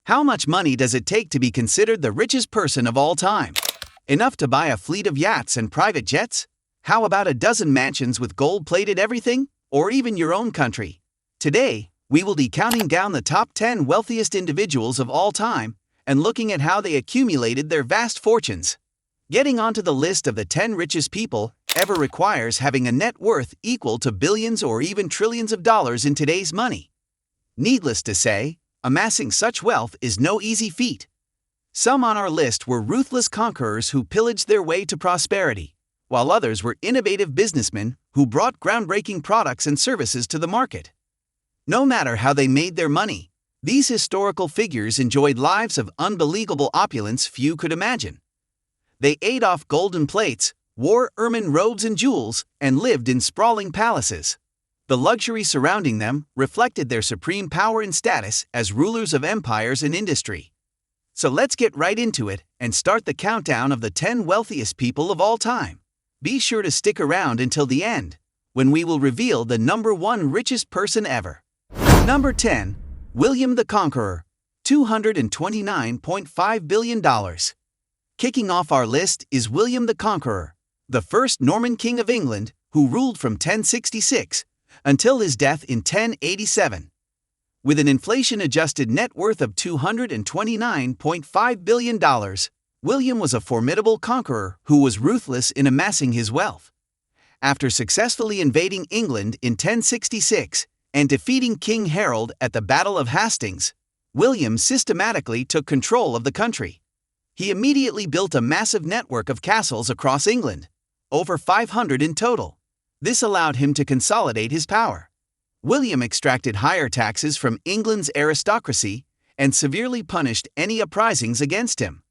How much money does it take to be considered the richest person of all time? Enough to buy a fleet of yachts and private jets? How about a dozen mansions with gold-plated everything? Or even your own country? Today, we will be counting down the top 10 wealthiest individuals of all time and looking at how they accumulated their vast fortunes. Getting onto the list of the 10 richest people ever requires having a net worth equal to billions or even trillions of dollars in today's money. Needless to say, amassing such wealth is no easy feat. Some on our list were ruthless conquerors who pillaged their way to prosperity, while others were innovative businessmen who brought groundbreaking products and services to the market. No matter how they made their money, these historical figures enjoyed lives of unbelievable opulence few could imagine. They ate off golden plates, wore ermine robes and jewels, and lived in sprawling palaces. The luxury surrounding them reflected their supreme power and status as rulers of empires and industry. So let's get right into it and start the countdown of the 10 wealthiest people of all time. Be sure to stick around until the end, when we will reveal the number 1 richest person ever. Number 10. William the Conqueror, $229.5 billion. Kicking off our list is William the Conqueror, the first Norman king of England, who ruled from 1066 until his death in 1087. With an inflation-adjusted net worth of $229.5 billion, William was a formidable conqueror who was ruthless in amassing his wealth. After successfully invading England in 1066 and defeating King Harold at the Battle of Hastings, William systematically took control of the country. He immediately built a massive network of castles across England, over 500 in total. This allowed him to consolidate his power. William extracted higher taxes from England's aristocracy and severely punished any uprisings against him.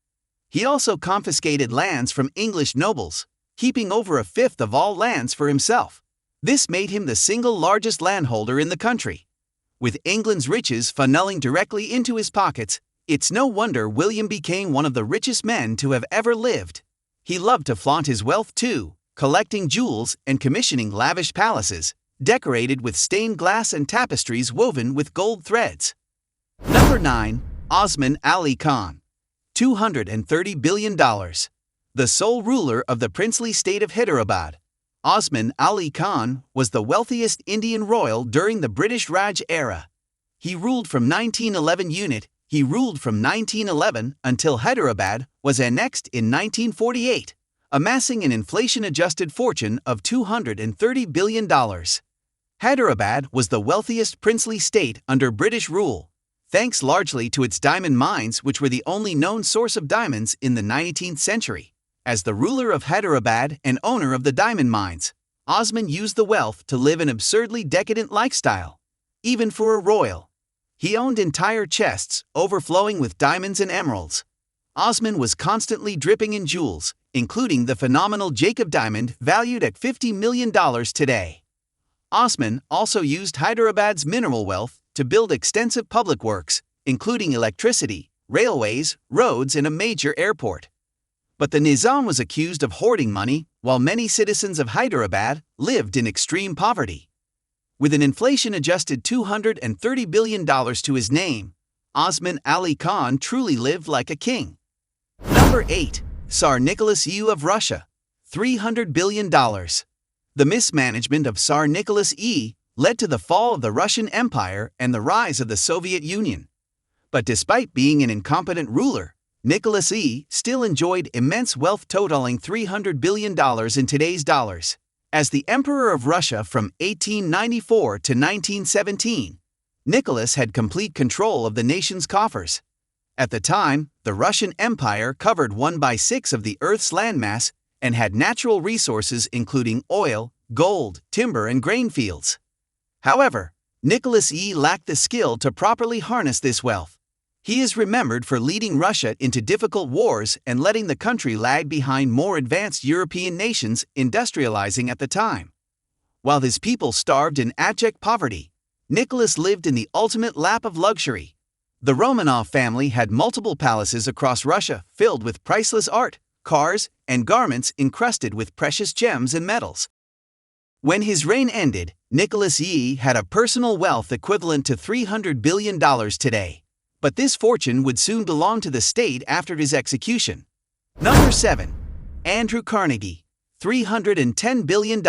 He also confiscated lands from English nobles, keeping over a fifth of all lands for himself. This made him the single largest landholder in the country. With England's riches funneling directly into his pockets, it's no wonder William became one of the richest men to have ever lived. He loved to flaunt his wealth too, collecting jewels and commissioning lavish palaces, decorated with stained glass and tapestries woven with gold threads. Number 9. Osman Ali Khan, $230 billion. The sole ruler of the princely state of Hyderabad, Osman Ali Khan was the wealthiest Indian royal during the British Raj era. He ruled from 1911 until Hyderabad was annexed in 1948, amassing an inflation-adjusted fortune of $230 billion. Hyderabad was the wealthiest princely state under British rule, thanks largely to its diamond mines, which were the only known source of diamonds in the 19th century. As the ruler of Hyderabad and owner of the diamond mines, Osman used the wealth to live an absurdly decadent lifestyle. Even for a royal, he owned entire chests overflowing with diamonds and emeralds. Osman was constantly dripping in jewels, including the phenomenal Jacob diamond valued at $50 million today. Osman also used Hyderabad's mineral wealth to build extensive public works, including electricity, railways, roads, and a major airport. But the Nizam was accused of hoarding money, while many citizens of Hyderabad lived in extreme poverty. With an inflation-adjusted $230 billion to his name, Osman Ali Khan truly lived like a king. Number 8. Tsar Nicholas I of Russia, $300 billion. The mismanagement of Tsar Nicholas I led to the fall of the Russian Empire and the rise of the Soviet Union. But despite being an incompetent ruler, Nicholas I still enjoyed immense wealth totaling $300 billion in today's dollars. As the Emperor of Russia from 1894 to 1917, Nicholas had complete control of the nation's coffers. At the time, the Russian Empire covered 1/6 of the Earth's landmass and had natural resources including oil, gold, timber, and grain fields. However, Nicholas I lacked the skill to properly harness this wealth. He is remembered for leading Russia into difficult wars and letting the country lag behind more advanced European nations industrializing at the time. While his people starved in abject poverty, Nicholas lived in the ultimate lap of luxury. The Romanov family had multiple palaces across Russia filled with priceless art, cars, and garments encrusted with precious gems and metals. When his reign ended, Nicholas I had a personal wealth equivalent to $300 billion today. but this fortune would soon belong to the state after his execution. Number 7. Andrew Carnegie, $310 billion.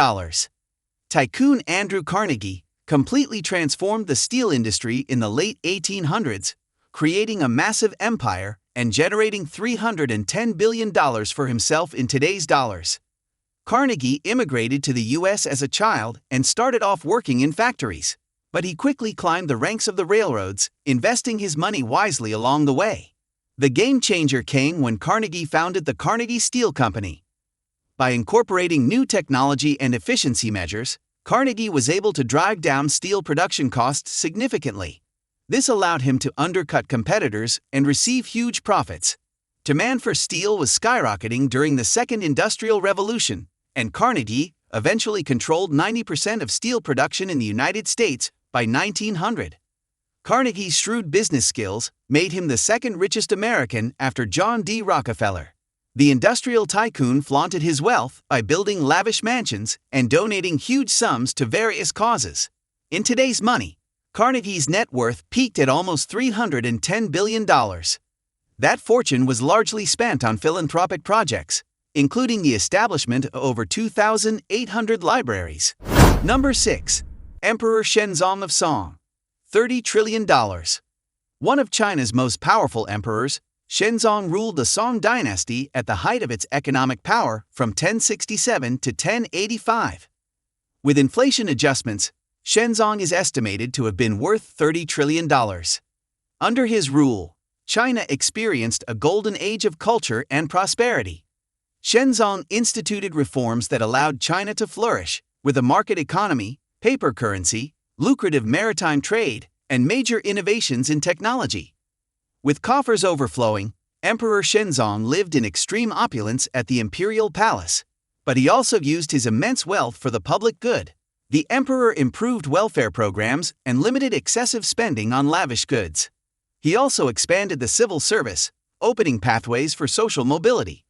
Tycoon Andrew Carnegie completely transformed the steel industry in the late 1800s, creating a massive empire and generating $310 billion for himself in today's dollars. Carnegie immigrated to the U.S. as a child and started off working in factories, but he quickly climbed the ranks of the railroads, investing his money wisely along the way. The game changer came when Carnegie founded the Carnegie Steel Company. By incorporating new technology and efficiency measures, Carnegie was able to drive down steel production costs significantly. This allowed him to undercut competitors and receive huge profits. Demand for steel was skyrocketing during the Second Industrial Revolution, and Carnegie eventually controlled 90% of steel production in the United States by 1900. Carnegie's shrewd business skills made him the second richest American after John D. Rockefeller. The industrial tycoon flaunted his wealth by building lavish mansions and donating huge sums to various causes. In today's money, Carnegie's net worth peaked at almost $310 billion. That fortune was largely spent on philanthropic projects, including the establishment of over 2,800 libraries. Number 6. Emperor Shenzong of Song, $30 trillion. One of China's most powerful emperors, Shenzong ruled the Song dynasty at the height of its economic power from 1067 to 1085. With inflation adjustments, Shenzong is estimated to have been worth $30 trillion. Under his rule, China experienced a golden age of culture and prosperity. Shenzong instituted reforms that allowed China to flourish, with a market economy, paper currency, lucrative maritime trade, and major innovations in technology. With coffers overflowing, Emperor Shenzong lived in extreme opulence at the imperial palace, but he also used his immense wealth for the public good. The emperor improved welfare programs and limited excessive spending on lavish goods. He also expanded the civil service, opening pathways for social mobility.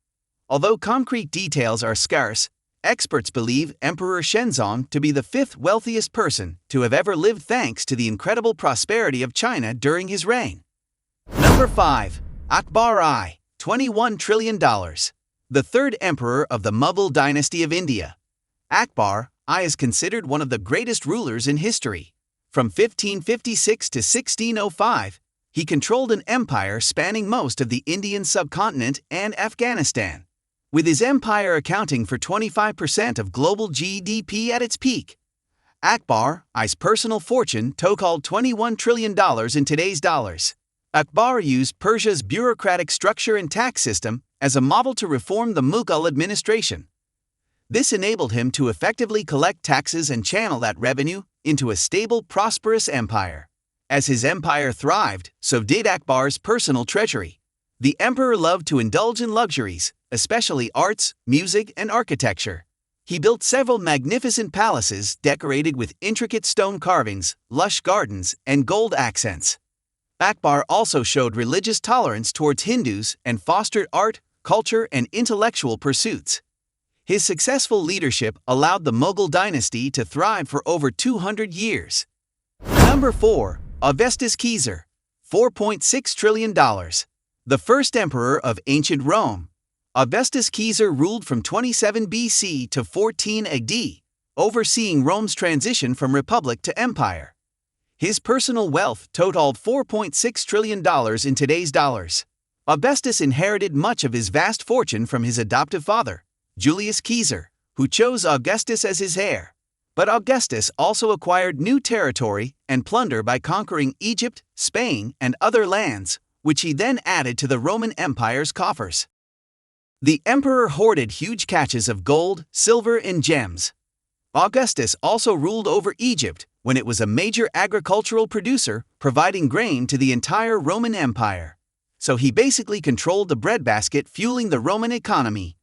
Although concrete details are scarce, experts believe Emperor Shenzong to be the fifth wealthiest person to have ever lived thanks to the incredible prosperity of China during his reign. Number 5. Akbar I, $21 trillion. The third emperor of the Mughal dynasty of India. Akbar I is considered one of the greatest rulers in history. From 1556 to 1605, he controlled an empire spanning most of the Indian subcontinent and Afghanistan, with his empire accounting for 25% of global GDP at its peak. Akbar I's personal fortune totaled $21 trillion in today's dollars. Akbar used Persia's bureaucratic structure and tax system as a model to reform the Mughal administration. This enabled him to effectively collect taxes and channel that revenue into a stable, prosperous empire. As his empire thrived, so did Akbar's personal treasury. The emperor loved to indulge in luxuries, especially arts, music, and architecture. He built several magnificent palaces decorated with intricate stone carvings, lush gardens, and gold accents. Akbar also showed religious tolerance towards Hindus and fostered art, culture, and intellectual pursuits. His successful leadership allowed the Mughal dynasty to thrive for over 200 years. Number 4. Augustus Caesar, $4.6 trillion. The first emperor of ancient Rome, Augustus Caesar ruled from 27 BC to 14 AD, overseeing Rome's transition from republic to empire. His personal wealth totaled $4.6 trillion in today's dollars. Augustus inherited much of his vast fortune from his adoptive father, Julius Caesar, who chose Augustus as his heir. But Augustus also acquired new territory and plunder by conquering Egypt, Spain, and other lands, which he then added to the Roman Empire's coffers. The emperor hoarded huge caches of gold, silver, and gems. Augustus also ruled over Egypt when it was a major agricultural producer, providing grain to the entire Roman Empire. So he basically controlled the breadbasket fueling the Roman economy.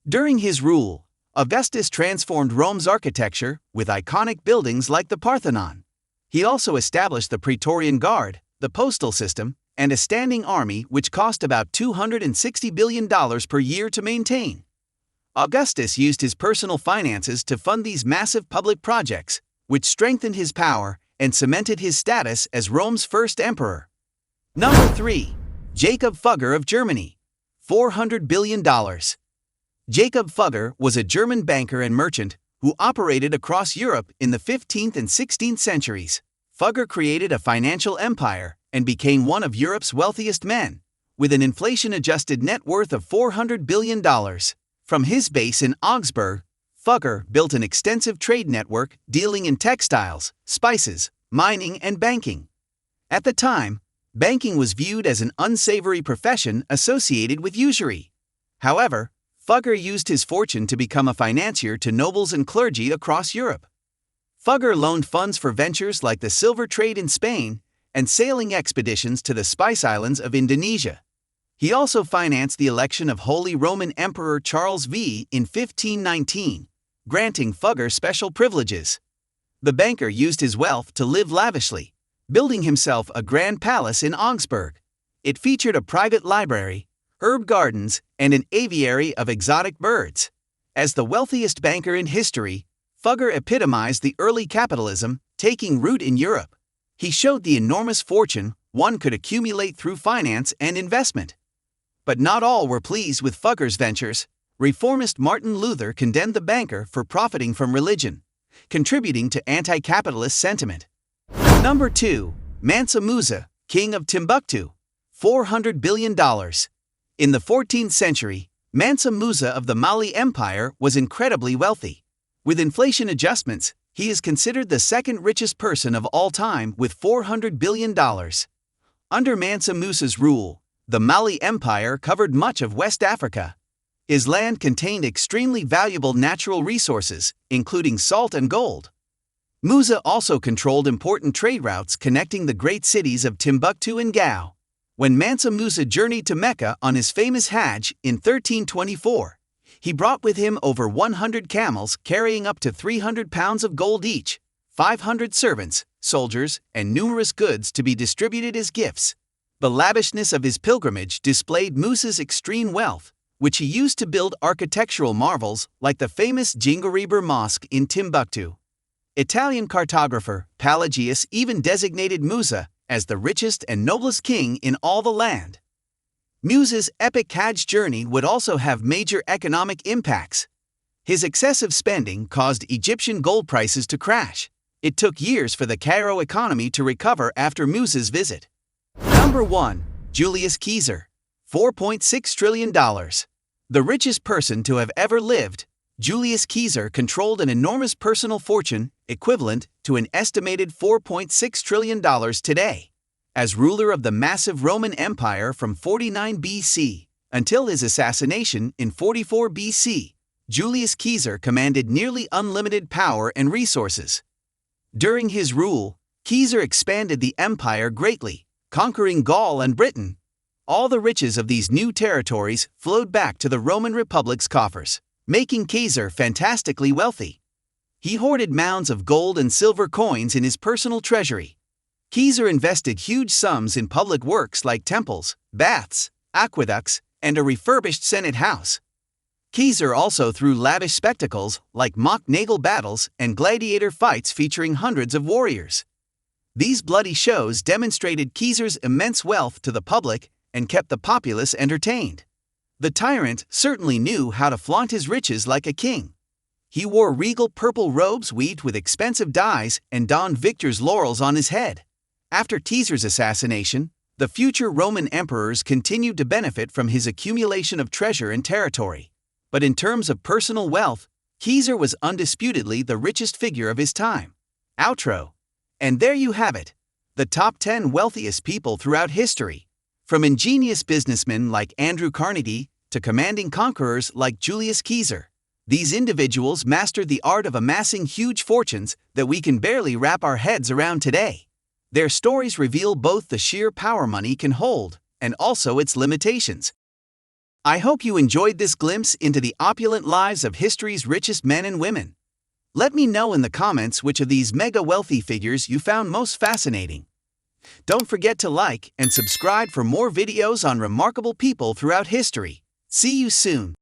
During his rule, Augustus transformed Rome's architecture with iconic buildings like the Parthenon. He also established the Praetorian Guard, the postal system, and a standing army which cost about $260 billion per year to maintain. Augustus used his personal finances to fund these massive public projects, which strengthened his power and cemented his status as Rome's first emperor. Number 3. Jacob Fugger of Germany. $400 billion. Jacob Fugger was a German banker and merchant who operated across Europe in the 15th and 16th centuries. Fugger created a financial empire and became one of Europe's wealthiest men, with an inflation-adjusted net worth of $400 billion. From his base in Augsburg, Fugger built an extensive trade network dealing in textiles, spices, mining, and banking. At the time, banking was viewed as an unsavory profession associated with usury. However, Fugger used his fortune to become a financier to nobles and clergy across Europe. Fugger loaned funds for ventures like the silver trade in Spain and sailing expeditions to the Spice Islands of Indonesia. He also financed the election of Holy Roman Emperor Charles V in 1519, granting Fugger special privileges. The banker used his wealth to live lavishly, building himself a grand palace in Augsburg. It featured a private library, herb gardens, and an aviary of exotic birds. As the wealthiest banker in history, Fugger epitomized the early capitalism taking root in Europe. He showed the enormous fortune one could accumulate through finance and investment. But not all were pleased with Fugger's ventures. Reformist Martin Luther condemned the banker for profiting from religion, contributing to anti-capitalist sentiment. Number 2. Mansa Musa, King of Timbuktu. $400 billion. In the 14th century, Mansa Musa of the Mali Empire was incredibly wealthy. With inflation adjustments, he is considered the second richest person of all time with $400 billion. Under Mansa Musa's rule, the Mali Empire covered much of West Africa. His land contained extremely valuable natural resources, including salt and gold. Musa also controlled important trade routes connecting the great cities of Timbuktu and Gao. When Mansa Musa journeyed to Mecca on his famous Hajj in 1324, he brought with him over 100 camels carrying up to 300 pounds of gold each, 500 servants, soldiers, and numerous goods to be distributed as gifts. The lavishness of his pilgrimage displayed Musa's extreme wealth, which he used to build architectural marvels like the famous Djinguereber Mosque in Timbuktu. Italian cartographer Pelagius even designated Musa as the richest and noblest king in all the land. Musa's epic Hajj journey would also have major economic impacts. His excessive spending caused Egyptian gold prices to crash. It took years for the Cairo economy to recover after Musa's visit. Number 1. Julius Caesar. $4.6 trillion. The richest person to have ever lived, Julius Caesar controlled an enormous personal fortune equivalent to an estimated $4.6 trillion today. As ruler of the massive Roman Empire from 49 BC until his assassination in 44 BC, Julius Caesar commanded nearly unlimited power and resources. During his rule, Caesar expanded the empire greatly, conquering Gaul and Britain. All the riches of these new territories flowed back to the Roman Republic's coffers, making Caesar fantastically wealthy. He hoarded mounds of gold and silver coins in his personal treasury. Caesar invested huge sums in public works like temples, baths, aqueducts, and a refurbished Senate house. Caesar also threw lavish spectacles like mock naval battles and gladiator fights featuring hundreds of warriors. These bloody shows demonstrated Caesar's immense wealth to the public and kept the populace entertained. The tyrant certainly knew how to flaunt his riches like a king. He wore regal purple robes weaved with expensive dyes and donned victor's laurels on his head. After Caesar's assassination, the future Roman emperors continued to benefit from his accumulation of treasure and territory. But in terms of personal wealth, Caesar was undisputedly the richest figure of his time. Outro. And there you have it. The top 10 wealthiest people throughout history. From ingenious businessmen like Andrew Carnegie to commanding conquerors like Julius Caesar. These individuals mastered the art of amassing huge fortunes that we can barely wrap our heads around today. Their stories reveal both the sheer power money can hold and also its limitations. I hope you enjoyed this glimpse into the opulent lives of history's richest men and women. Let me know in the comments which of these mega wealthy figures you found most fascinating. Don't forget to like and subscribe for more videos on remarkable people throughout history. See you soon.